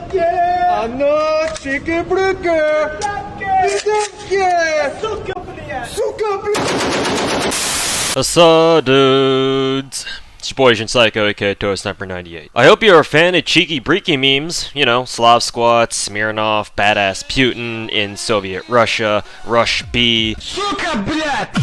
Cheeki Breeki! What's up, dudes? It's your boy Asian Psycho, aka Sniper98. I hope you're a fan of Cheeki Breeki memes. You know, Slav Squat, Smirnov, Badass Putin in Soviet Russia, Rush B. Suka, блядь!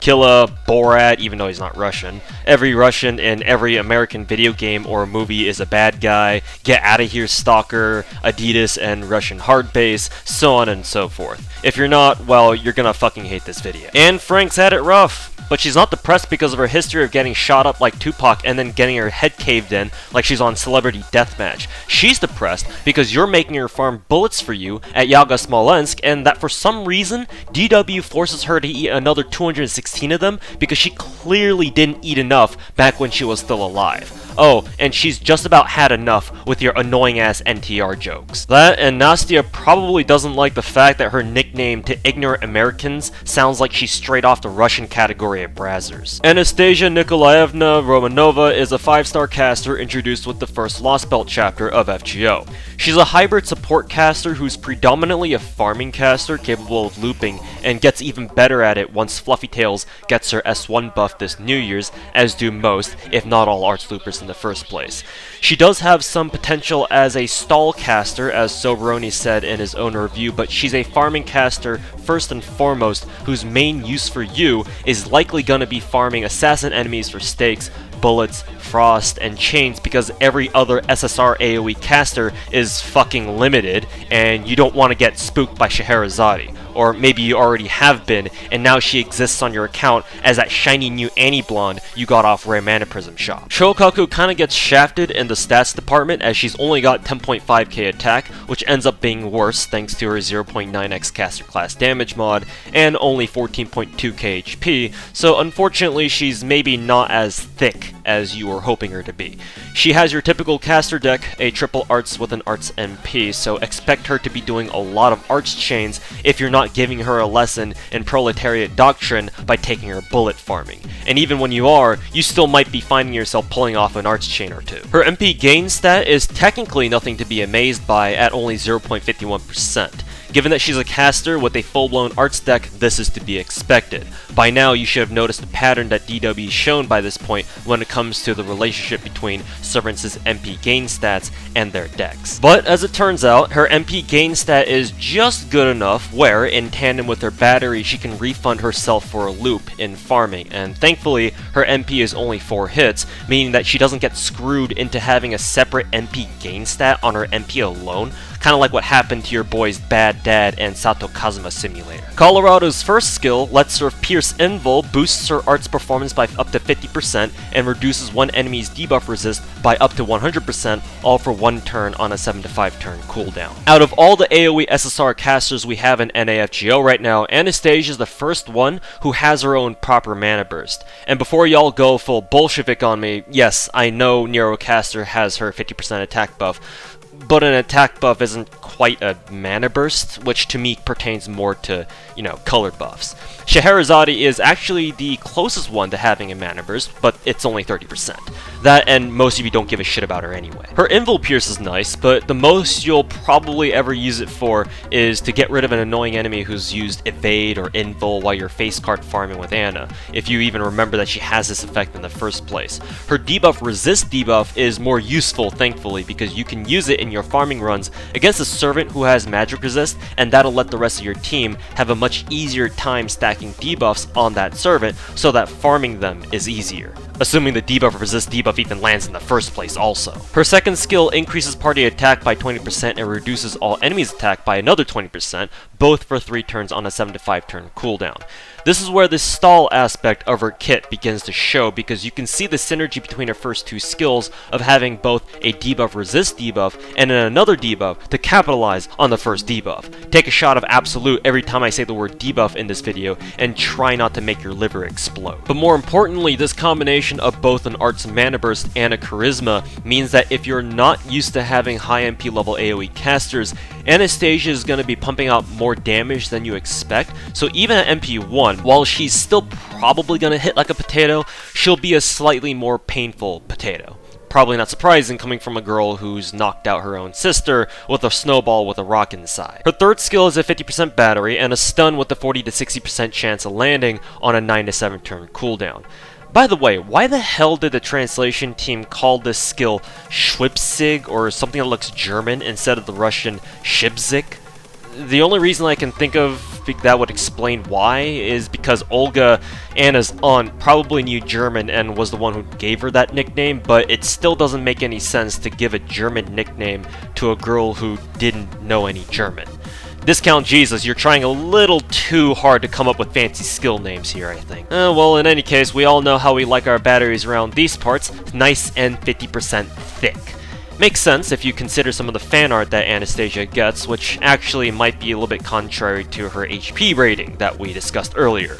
Killa, Borat, even though he's not Russian. Every Russian in every American video game or movie is a bad guy. Get Outta Here Stalker, Adidas and Russian Hardbass, so on and so forth. If you're not, well, you're gonna fucking hate this video. And Frank's had it rough. But she's not depressed because of her history of getting shot up like Tupac and then getting her head caved in like she's on Celebrity Deathmatch. She's depressed because you're making her farm bullets for you at Yaga Smolensk, and that for some reason, DW forces her to eat another 216 of them because she clearly didn't eat enough back when she was still alive. Oh, and she's just about had enough with your annoying ass NTR jokes. That, and Nastya probably doesn't like the fact that her nickname to ignorant Americans sounds like she's straight off the Russian category at Brazzers. Anastasia Nikolaevna Romanova is a 5-star caster introduced with the first Lost Belt chapter of FGO. She's a hybrid support caster who's predominantly a farming caster capable of looping and gets even better at it once Fluffy Tails gets her S1 buff this New Year's, as do most, if not all arch loopers in the first place. She does have some potential as a stall caster, as Soberoni said in his own review, but she's a farming caster first and foremost, whose main use for you is likely gonna be farming assassin enemies for stakes, bullets, frost, and chains, because every other SSR AoE caster is fucking limited, and you don't want to get spooked by Scheherazade. Or maybe you already have been, and now she exists on your account as that shiny new Annie Blonde you got off Rare Mana Prism shop. Shokaku kinda gets shafted in the stats department as she's only got 10.5k attack, which ends up being worse thanks to her 0.9x caster class damage mod, and only 14.2k HP, so unfortunately she's maybe not as thick as you were hoping her to be. She has your typical caster deck, a triple arts with an arts MP, so expect her to be doing a lot of arts chains if you're not giving her a lesson in proletariat doctrine by taking her bullet farming. And even when you are, you still might be finding yourself pulling off an arts chain or two. Her MP gain stat is technically nothing to be amazed by at only 0.51%. Given that she's a caster with a full-blown arts deck, this is to be expected. By now, you should have noticed the pattern that DW has shown by this point when it comes to the relationship between Servants' MP gain stats and their decks. But as it turns out, her MP gain stat is just good enough where, in tandem with her battery, she can refund herself for a loop in farming, and thankfully, her MP is only 4 hits, meaning that she doesn't get screwed into having a separate MP gain stat on her MP alone, kinda like what happened to your boy's Bad Dad and Sato Kazuma Simulator. Colorado's first skill lets her Pierce Invul, boosts her arts performance by up to 50%, and reduces one enemy's debuff resist by up to 100%, all for 1 turn on a 7 to 5 turn cooldown. Out of all the AoE SSR casters we have in NAFGO right now, Anastasia is the first one who has her own proper mana burst. And before y'all go full Bolshevik on me, yes, I know Neurocaster has her 50% attack buff, but an attack buff isn't quite a mana burst, which to me pertains more to, you know, colored buffs. Scheherazade is actually the closest one to having a mana burst, but it's only 30%. That, and most of you don't give a shit about her anyway. Her Invul Pierce is nice, but the most you'll probably ever use it for is to get rid of an annoying enemy who's used Evade or Invul while you're face card farming with Anna, if you even remember that she has this effect in the first place. Her debuff resist debuff is more useful, thankfully, because you can use it in your farming runs against a servant who has magic resist, and that'll let the rest of your team have a much easier time stacking debuffs on that servant so that farming them is easier. Assuming the debuff resist debuff even lands in the first place also. Her second skill increases party attack by 20% and reduces all enemies' attack by another 20%, both for 3 turns on a 7 to 5 turn cooldown. This is where the stall aspect of her kit begins to show, because you can see the synergy between her first 2 skills of having both a debuff resist debuff and then another debuff to capitalize on the first debuff. Take a shot of absolute every time I say the word debuff in this video and try not to make your liver explode. But more importantly, this combination of both an arts mana burst and a charisma means that if you're not used to having high MP level AoE casters Anastasia is going to be pumping out more damage than you expect, so even at MP1, while she's still probably going to hit like a potato, she'll be a slightly more painful potato. Probably not surprising coming from a girl who's knocked out her own sister with a snowball with a rock inside. Her third skill is a 50% battery and a stun with a 40 to 60% chance of landing on a 9 to 7 turn cooldown. By the way, why the hell did the translation team call this skill Schwipzig or something that looks German instead of the Russian Shibzik? The only reason I can think of that would explain why is because Olga, Anna's aunt, probably knew German and was the one who gave her that nickname, but it still doesn't make any sense to give a German nickname to a girl who didn't know any German. Discount Jesus, you're trying a little too hard to come up with fancy skill names here, I think. Well, in any case, we all know how we like our batteries around these parts, nice and 50% thick. Makes sense if you consider some of the fan art that Anastasia gets, which actually might be a little bit contrary to her HP rating that we discussed earlier.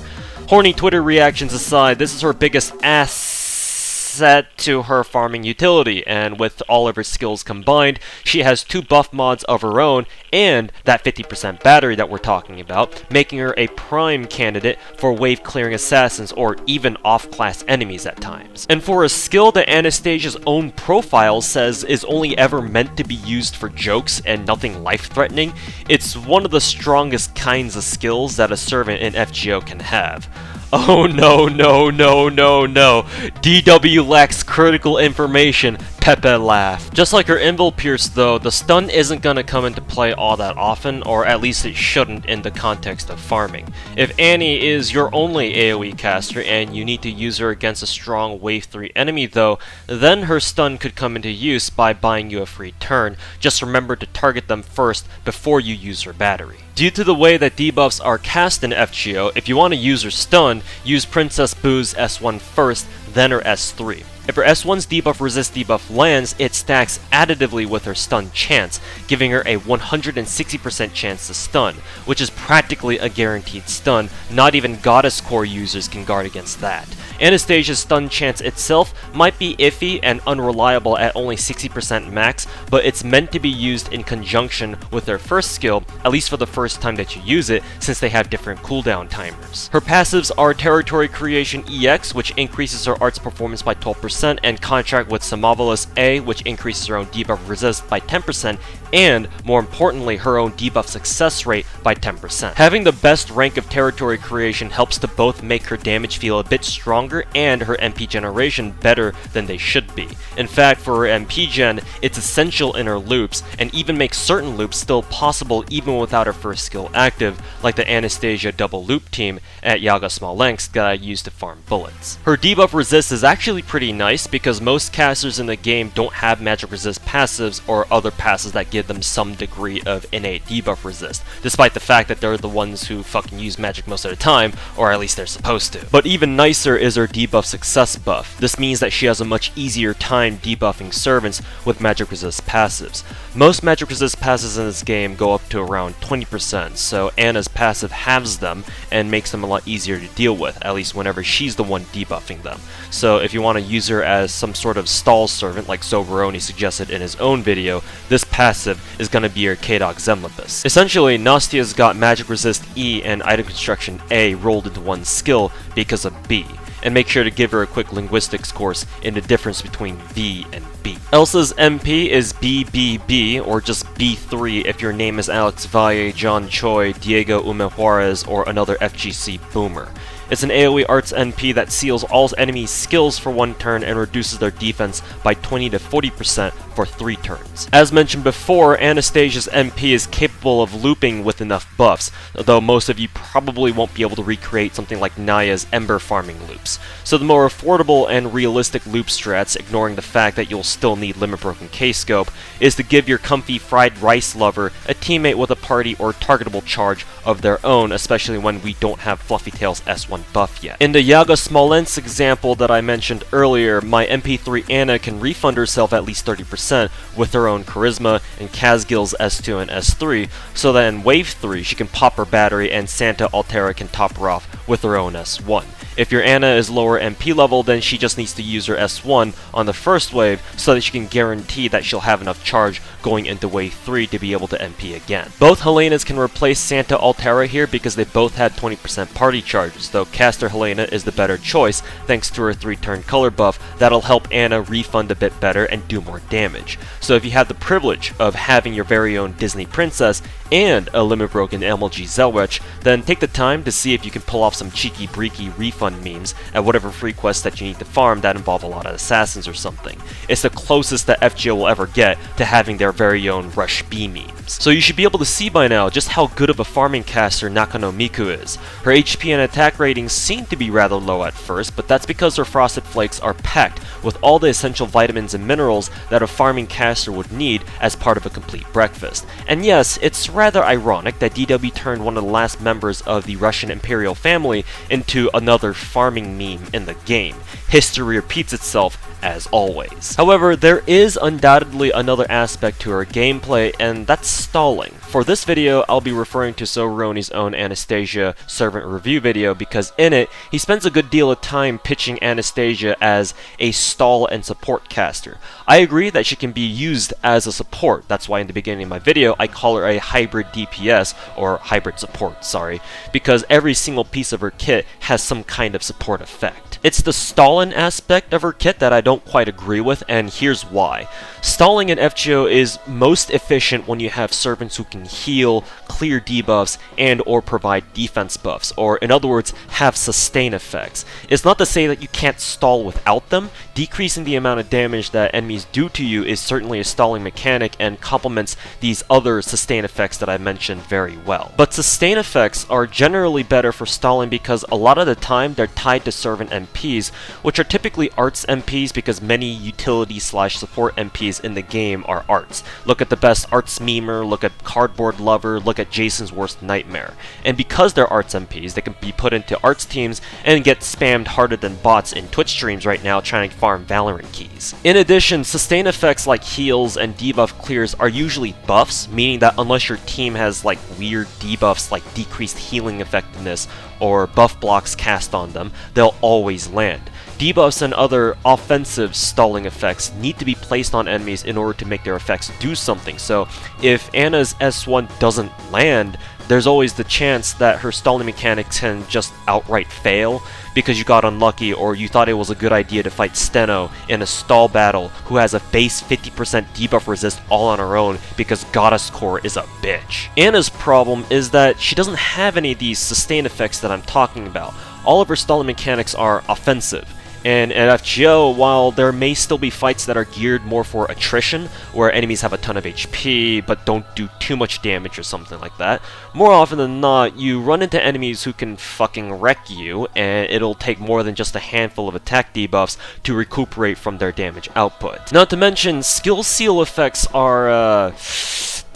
Horny Twitter reactions aside, this is her biggest asset to her farming utility, and with all of her skills combined, she has 2 buff mods of her own and that 50% battery that we're talking about, making her a prime candidate for wave clearing assassins or even off-class enemies at times. And for a skill that Anastasia's own profile says is only ever meant to be used for jokes and nothing life-threatening, it's one of the strongest kinds of skills that a servant in FGO can have. Oh no, no, no, no, no. DW lacks critical information. Pepe laughed. Just like her Invul Pierce though, the stun isn't gonna come into play all that often, or at least it shouldn't in the context of farming. If Annie is your only AoE caster and you need to use her against a strong wave 3 enemy though, then her stun could come into use by buying you a free turn. Just remember to target them first before you use her battery. Due to the way that debuffs are cast in FGO, if you want to use her stun, use Princess Boo's S1 first, then her S3. If her S1's debuff resist debuff lands, it stacks additively with her stun chance, giving her a 160% chance to stun, which is practically a guaranteed stun. Not even Goddess Core users can guard against that. Anastasia's stun chance itself might be iffy and unreliable at only 60% max, but it's meant to be used in conjunction with their first skill, at least for the first time that you use it, since they have different cooldown timers. Her passives are Territory Creation EX, which increases her art's performance by 12%, and Contract with Samovolus A, which increases her own debuff resist by 10%, and, more importantly, her own debuff success rate by 10%. Having the best rank of Territory Creation helps to both make her damage feel a bit stronger and her MP generation better than they should be. In fact, for her MP gen, it's essential in her loops, and even makes certain loops still possible even without her first skill active, like the Anastasia double loop team at Yaga Smolensk that I use to farm bullets. Her debuff resist is actually pretty nice because most casters in the game don't have magic resist passives or other passes that give them some degree of innate debuff resist, despite the fact that they're the ones who fucking use magic most of the time, or at least they're supposed to. But even nicer is her debuff success buff. This means that she has a much easier time debuffing servants with magic resist passives. Most magic resist passives in this game go up to around 20%, so Anna's passive halves them and makes them a lot easier to deal with, at least whenever she's the one debuffing them. So if you want to use her as some sort of stall servant like Soberoni suggested in his own video, this passive is going to be your K-Dog Zemlipus. Essentially, Nastia's got magic resist E and item construction A rolled into one skill because of B. And make sure to give her a quick linguistics course in the difference between V and B. Elsa's MP is BBB, or just B3 if your name is Alex Valle, John Choi, Diego Ume Juarez, or another FGC boomer. It's an AoE Arts NP that seals all enemies' skills for 1 turn and reduces their defense by 20 to 40% for 3 turns. As mentioned before, Anastasia's MP is capable of looping with enough buffs, though most of you probably won't be able to recreate something like Naya's Ember farming loops. So the more affordable and realistic loop strats, ignoring the fact that you'll still need Limit Broken K-Scope, is to give your comfy fried rice lover a teammate with a party or targetable charge of their own, especially when we don't have Fluffy Tail's S1 buff yet. In the Yaga Smolensk example that I mentioned earlier, my MP3 Anna can refund herself at least 30% with her own Charisma and Kazgil's S2 and S3, so that in Wave 3 she can pop her battery and Santa Altera can top her off with her own S1. If your Ana is lower MP level, then she just needs to use her S1 on the first wave so that she can guarantee that she'll have enough charge going into wave 3 to be able to MP again. Both Helenas can replace Santa Altera here because they both had 20% party charges, though Caster Helena is the better choice thanks to her 3-turn color buff that'll help Ana refund a bit better and do more damage. So if you have the privilege of having your very own Disney princess and a limit broken MLG Zelwech, then take the time to see if you can pull off some cheeky Breeki refund memes at whatever free quests that you need to farm that involve a lot of assassins or something. It's the closest that FGO will ever get to having their very own Rush B memes. So you should be able to see by now just how good of a farming caster Nakano Miku is. Her HP and attack ratings seem to be rather low at first, but that's because her Frosted Flakes are packed with all the essential vitamins and minerals that a farming caster would need as part of a complete breakfast. And yes, it's rather ironic that DW turned one of the last members of the Russian Imperial family into another farming meme in the game. History repeats itself as always. However, there is undoubtedly another aspect to her gameplay, and that's stalling. For this video, I'll be referring to Soroni's own Anastasia servant review video because in it, he spends a good deal of time pitching Anastasia as a stall and support caster. I agree that she can be used as a support. That's why in the beginning of my video, I call her a hybrid DPS, or hybrid support, sorry, because every single piece of her kit has some kind of support effect. It's the stalling aspect of her kit that I don't quite agree with, and here's why. Stalling in FGO is most efficient when you have servants who can heal, clear debuffs, and or provide defense buffs, or in other words, have sustain effects. It's not to say that you can't stall without them. Decreasing the amount of damage that enemies do to you is certainly a stalling mechanic and complements these other sustain effects that I mentioned very well. But sustain effects are generally better for stalling because a lot of the time they're tied to servant MPs, which are typically arts MPs because many utility/support MPs in the game are arts. Look at the best arts memer, look at Cardboard Lover, look at Jason's Worst Nightmare. And because they're arts MPs, they can be put into arts teams and get spammed harder than bots in Twitch streams right now trying to farm Valorant keys. In addition, sustain effects like heals and debuff clears are usually buffs, meaning that unless your team has like weird debuffs like decreased healing effectiveness or buff blocks cast on them, they'll always land. Debuffs and other offensive stalling effects need to be placed on enemies in order to make their effects do something, so if Ana's S1 doesn't land, there's always the chance that her stalling mechanics can just outright fail because you got unlucky or you thought it was a good idea to fight Steno in a stall battle who has a base 50% debuff resist all on her own because Goddess Core is a bitch. Ana's problem is that she doesn't have any of these sustain effects that I'm talking about. All of her stalling mechanics are offensive. And at FGO, while there may still be fights that are geared more for attrition, where enemies have a ton of HP but don't do too much damage or something like that, more often than not, you run into enemies who can fucking wreck you, and it'll take more than just a handful of attack debuffs to recuperate from their damage output. Not to mention, skill seal effects are,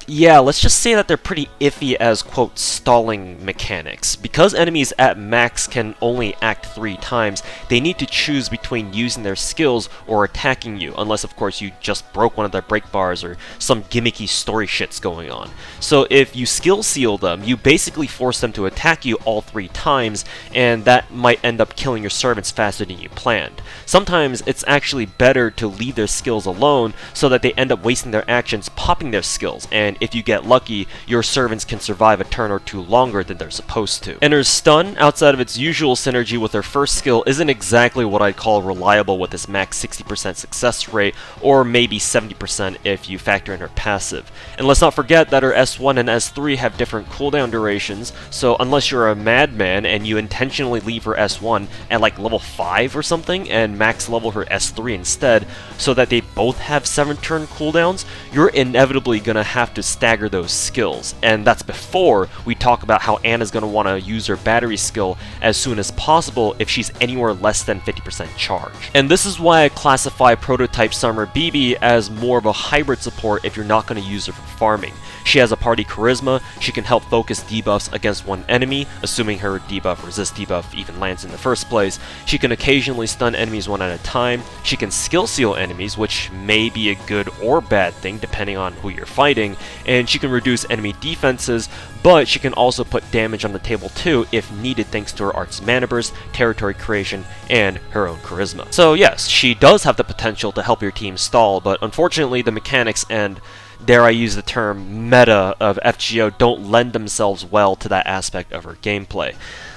yeah, let's just say that they're pretty iffy as, quote, stalling mechanics. Because enemies at max can only act 3 times, they need to choose between using their skills or attacking you, unless of course you just broke one of their break bars or some gimmicky story shit's going on. So if you skill seal them, you basically force them to attack you all 3 times, and that might end up killing your servants faster than you planned. Sometimes it's actually better to leave their skills alone so that they end up wasting their actions popping their skills, and if you get lucky, your servants can survive a turn or 2 longer than they're supposed to. And her stun, outside of its usual synergy with her first skill, isn't exactly what I'd call reliable with this max 60% success rate, or maybe 70% if you factor in her passive. And let's not forget that her S1 and S3 have different cooldown durations, so unless you're a madman and you intentionally leave her S1 at like level 5 or something and max level her S3 instead, so that they both have 7-turn cooldowns, you're inevitably gonna have to stagger those skills, and that's before we talk about how Ana's going to want to use her battery skill as soon as possible if she's anywhere less than 50% charge. And this is why I classify Prototype Summer BB as more of a hybrid support if you're not going to use her for farming. She has a party charisma, she can help focus debuffs against one enemy, assuming her debuff resist debuff even lands in the first place. She can occasionally stun enemies one at a time, she can skill seal enemies, which may be a good or bad thing depending on who you're fighting, and she can reduce enemy defenses, but she can also put damage on the table too if needed thanks to her art's mana burst, territory creation, and her own charisma. So yes, she does have the potential to help your team stall, but unfortunately the mechanics and, dare I use the term, meta of FGO don't lend themselves well to that aspect of her gameplay.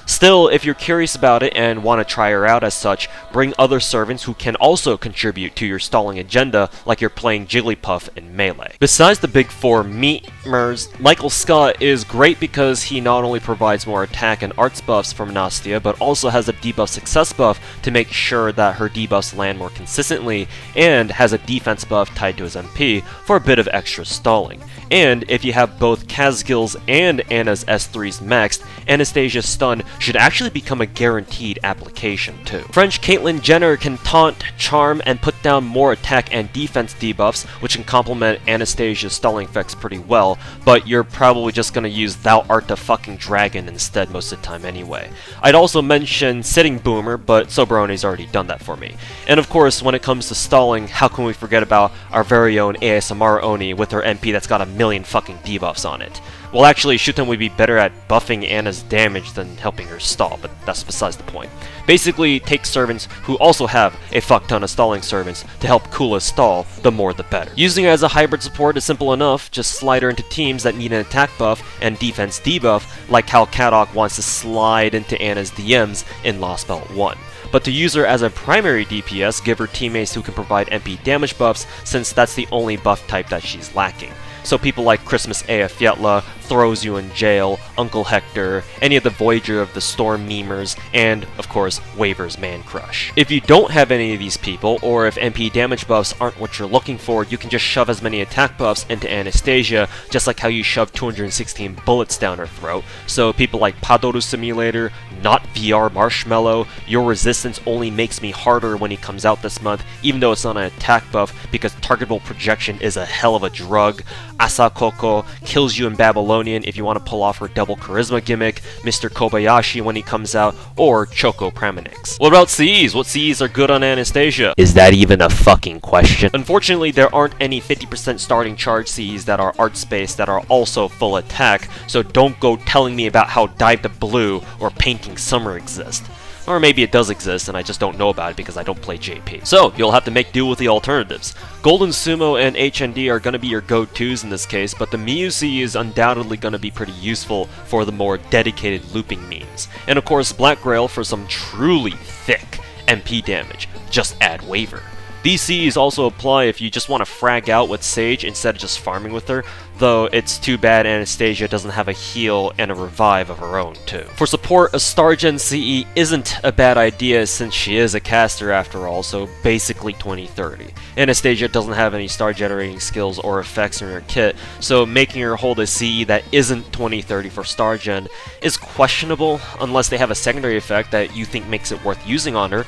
Still, if you're curious about it and want to try her out as such, bring other servants who can also contribute to your stalling agenda like you're playing Jigglypuff in Melee. Besides the big four memers, Michael Scott is great because he not only provides more attack and arts buffs from Nastia, but also has a debuff success buff to make sure that her debuffs land more consistently, and has a defense buff tied to his MP for a bit of extra stalling. And if you have both Kazgil's and Anna's S3s maxed, Anastasia's stun should actually become a guaranteed application too. French Caitlyn Jenner can taunt, charm, and put down more attack and defense debuffs, which can complement Anastasia's stalling effects pretty well, but you're probably just gonna use Thou Art the Fucking Dragon instead most of the time anyway. I'd also mention Sitting Boomer, but Soberoni's already done that for me. And of course, when it comes to stalling, how can we forget about our very own ASMR Oni with her MP that's got a million fucking debuffs on it? Well, actually, Shuten would be better at buffing Anna's damage than helping her stall, but that's besides the point. Basically, take servants who also have a fuck ton of stalling servants to help Kula stall, the more the better. Using her as a hybrid support is simple enough, just slide her into teams that need an attack buff and defense debuff, like how Kadok wants to slide into Anna's DMs in Lost Belt 1. But to use her as a primary DPS, give her teammates who can provide MP damage buffs, since that's the only buff type that she's lacking. So people like Christmas Ea Fietla, Throws You in Jail, Uncle Hector, any of the Voyager of the Storm memers, and, of course, Waver's Man Crush. If you don't have any of these people, or if MP damage buffs aren't what you're looking for, you can just shove as many attack buffs into Anastasia, just like how you shove 216 bullets down her throat. So people like Padoru Simulator, Not VR Marshmallow, Your Resistance Only Makes Me Harder when he comes out this month, even though it's not an attack buff, because targetable projection is a hell of a drug. Asakoko kills you in Babylonian if you want to pull off her double charisma gimmick, Mr. Kobayashi when he comes out, or Choco Praminix. What about CEs? What CEs are good on Anastasia? Is that even a fucking question? Unfortunately, there aren't any 50% starting charge CEs that are art space that are also full attack, so don't go telling me about how Dive to Blue or Painting Summer exist. Or maybe it does exist and I just don't know about it because I don't play JP. So, you'll have to make do with the alternatives. Golden Sumo and HND are going to be your go-tos in this case, but the Miyu CE is undoubtedly going to be pretty useful for the more dedicated looping memes. And of course, Black Grail for some truly thick MP damage. Just add Waver. These CEs also apply if you just want to frag out with Sage instead of just farming with her, though it's too bad Anastasia doesn't have a heal and a revive of her own too. For support, a Stargen CE isn't a bad idea since she is a caster after all, so basically 2030. Anastasia doesn't have any star generating skills or effects in her kit, so making her hold a CE that isn't 2030 for Stargen is questionable unless they have a secondary effect that you think makes it worth using on her,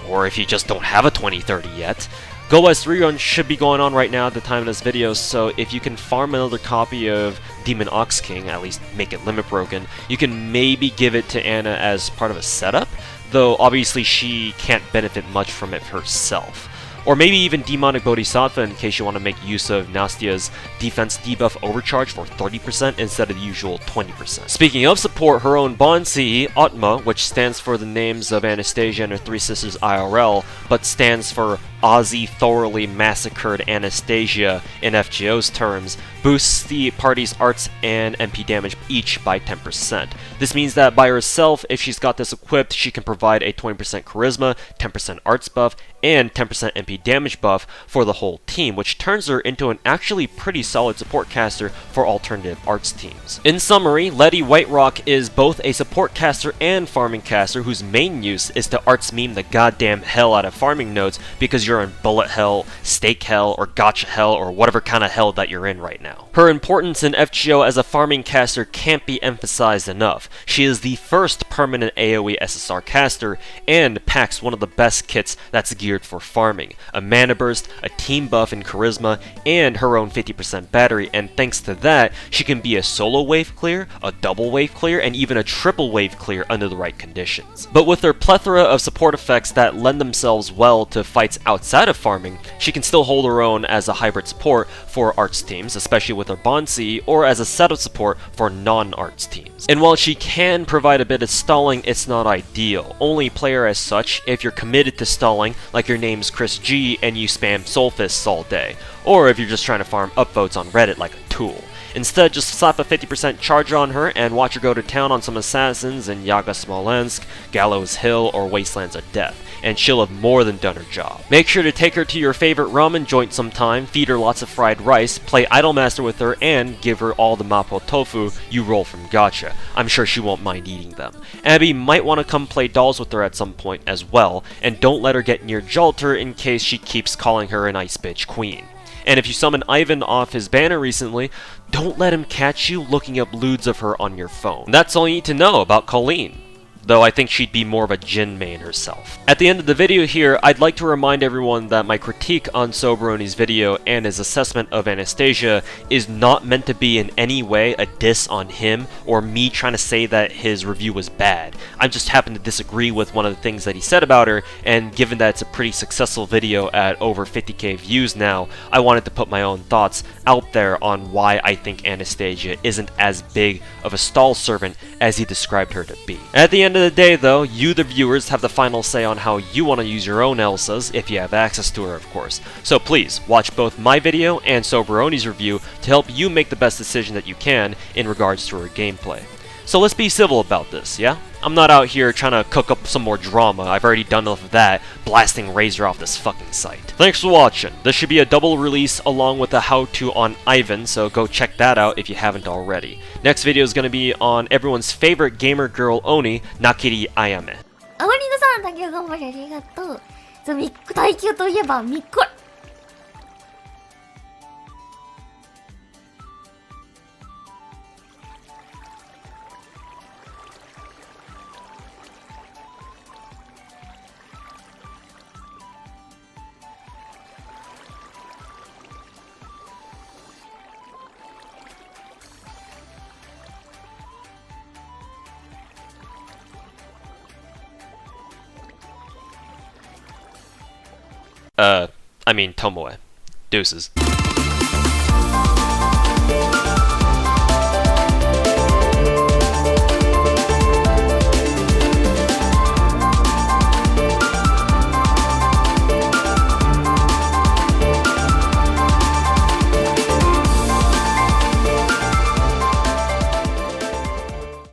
or if you just don't have a 2030 yet. Go West rerun should be going on right now at the time of this video, so if you can farm another copy of Demon Ox King, at least make it limit broken, you can maybe give it to Anna as part of a setup, though obviously she can't benefit much from it herself. Or maybe even Demonic Bodhisattva in case you want to make use of Nastia's defense debuff overcharge for 30% instead of the usual 20%. Speaking of support, her own Bond CE, Atma, which stands for the names of Anastasia and her three sisters IRL, but stands for Ozzy Thoroughly Massacred Anastasia in FGO's terms, boosts the party's arts and MP damage each by 10%. This means that by herself, if she's got this equipped, she can provide a 20% charisma, 10% arts buff, and 10% MP damage buff for the whole team, which turns her into an actually pretty solid support caster for alternative arts teams. In summary, Letty Whiterock is both a support caster and farming caster whose main use is to arts meme the goddamn hell out of farming nodes because you're in bullet hell, stake hell, or gotcha hell, or whatever kind of hell that you're in right now. Her importance in FGO as a farming caster can't be emphasized enough. She is the first permanent AoE SSR caster and packs one of the best kits that's geared for farming. A mana burst, a team buff in charisma, and her own 50% battery, and thanks to that, she can be a solo wave clear, a double wave clear, clear and even a triple wave clear under the right conditions. But with her plethora of support effects that lend themselves well to fights outside of farming, she can still hold her own as a hybrid support for arts teams, especially with her Bonsi, or as a setup support for non-arts teams. And while she can provide a bit of stalling, it's not ideal. Only play her as such if you're committed to stalling, like your name's Chris G and you spam Solfists all day, or if you're just trying to farm upvotes on Reddit like a tool. Instead, just slap a 50% charge on her and watch her go to town on some assassins in Yaga Smolensk, Gallows Hill, or Wastelands of Death, and she'll have more than done her job. Make sure to take her to your favorite ramen joint sometime, feed her lots of fried rice, play Idolmaster with her, and give her all the mapo tofu you roll from gacha. I'm sure she won't mind eating them. Abby might want to come play dolls with her at some point as well, and don't let her get near Jalter in case she keeps calling her an ice bitch queen. And if you summon Ivan off his banner recently, don't let him catch you looking up lewds of her on your phone. That's all you need to know about Kolin, though I think she'd be more of a Jin main herself. At the end of the video here, I'd like to remind everyone that my critique on Soberoni's video and his assessment of Anastasia is not meant to be in any way a diss on him or me trying to say that his review was bad. I just happen to disagree with one of the things that he said about her, and given that it's a pretty successful video at over 50k views now, I wanted to put my own thoughts out there on why I think Anastasia isn't as big of a stall servant as he described her to be. At the end of the day though, you the viewers have the final say on how you want to use your own Elsas, if you have access to her of course. So please, watch both my video and Soberoni's review to help you make the best decision that you can in regards to her gameplay. So let's be civil about this, yeah? I'm not out here trying to cook up some more drama. I've already done enough of that, blasting Razor off this fucking site. Thanks for watching. This should be a double release along with a how-to on Ivan, so go check that out if you haven't already. Next video is going to be on everyone's favorite gamer girl Oni, Nakiri Ayame. あわりのさん、竹頑張りありがとう。そう、耐久といえばミッコラ。I mean Tomoe. Deuces.